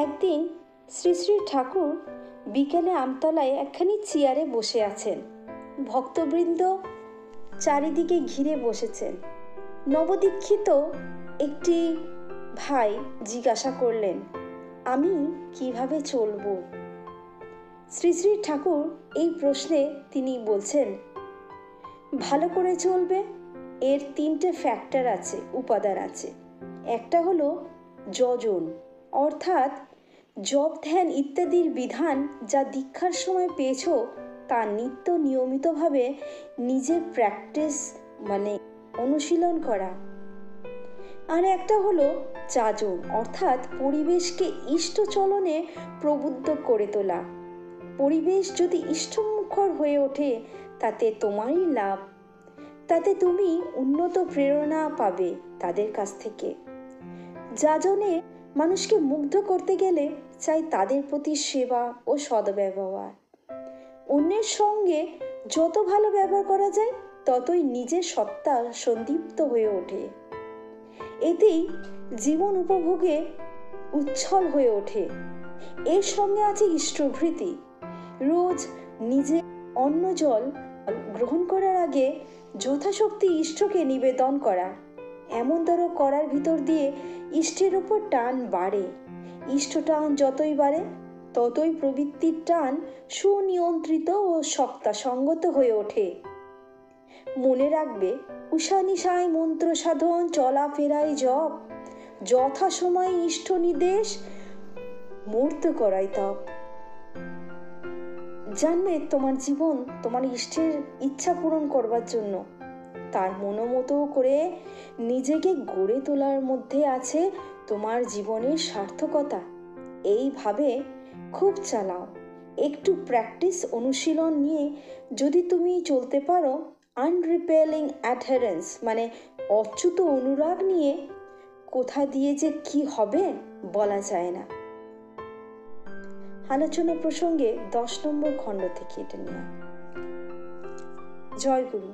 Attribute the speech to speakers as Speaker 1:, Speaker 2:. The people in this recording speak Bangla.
Speaker 1: একদিন শ্রী শ্রী ঠাকুর বিকেলে আমতলায় একখানি চেয়ারে বসে আছেন। ভক্তবৃন্দ চারিদিকে ঘিরে বসেছেন। নবদীক্ষিত একটি ভাই জিজ্ঞাসা করলেন, আমি কিভাবে চলব? শ্রী শ্রী ঠাকুর এই প্রশ্নে তিনি বলছেন, ভালো করে চলবে এর তিনটে ফ্যাক্টর আছে, উপাদান আছে। একটা হলো যজন, অর্থাৎ জপ ধ্যান ইত্যাদির বিধান যা দীক্ষার সময় পেয়েছ তা নিত্য নিয়মিতভাবে নিজের প্র্যাকটিস অনুশীলন করা। আর একটা হলো যাজন, অর্থাৎ পরিবেশকে ইষ্টচলনে প্রবুদ্ধ করে তোলা। পরিবেশ যদি ইষ্টমুখর হয়ে ওঠে তাতে তোমারই লাভ, তাতে তুমি উন্নত প্রেরণা পাবে তাদের কাছ থেকে। যাজনে মানুষকে মুগ্ধ করতে গেলে চাই তাদের প্রতি সেবা ও সদ্ব্যবহার। অন্যের সঙ্গে যত ভালো ব্যবহার করা যায় ততই নিজের সত্তা সন্দীপ্ত হয়ে ওঠে। এতেই জীবন উপভোগে উচ্ছল হয়ে ওঠে। এর সঙ্গে আছে ইষ্টভৃতি। রোজ নিজে অন্ন জল গ্রহণ করার আগে যথাশক্তি ইষ্টকে নিবেদন করা। এমনতর করার ভিতর দিয়ে ইষ্টের উপর টান বাড়ে। ইষ্ট টান যতই বাড়ে ততই প্রবৃত্তির টান সুনিয়ন্ত্রিত ও সত্তাসঙ্গত হয়ে ওঠে। মনে রাখবে, উষানিশায় মন্ত্র সাধন, চলাফেরায় জপ, যথাসময়ে ইষ্ট নির্দেশ, মূর্ত করাই তপ। জানবে তোমার জীবন তোমার ইষ্টের ইচ্ছা পূরণ করবার জন্য, তার মনোমতো করে নিজেকে গড়ে তোলার মধ্যে আছে তোমার জীবনের সার্থকতা। এইভাবে খুব চালাও। একটু প্র্যাকটিস অনুশীলন নিয়ে যদি তুমি চলতে পারো, আনরিপেলিং অ্যাডহেরেন্স অচ্যুত অনুরাগ নিয়ে কোথা দিয়ে যে কি হবে বলা যায় না। আলোচনা প্রসঙ্গে 10 নম্বর খণ্ড থেকে এটা নিয়ে। জয় গুরু।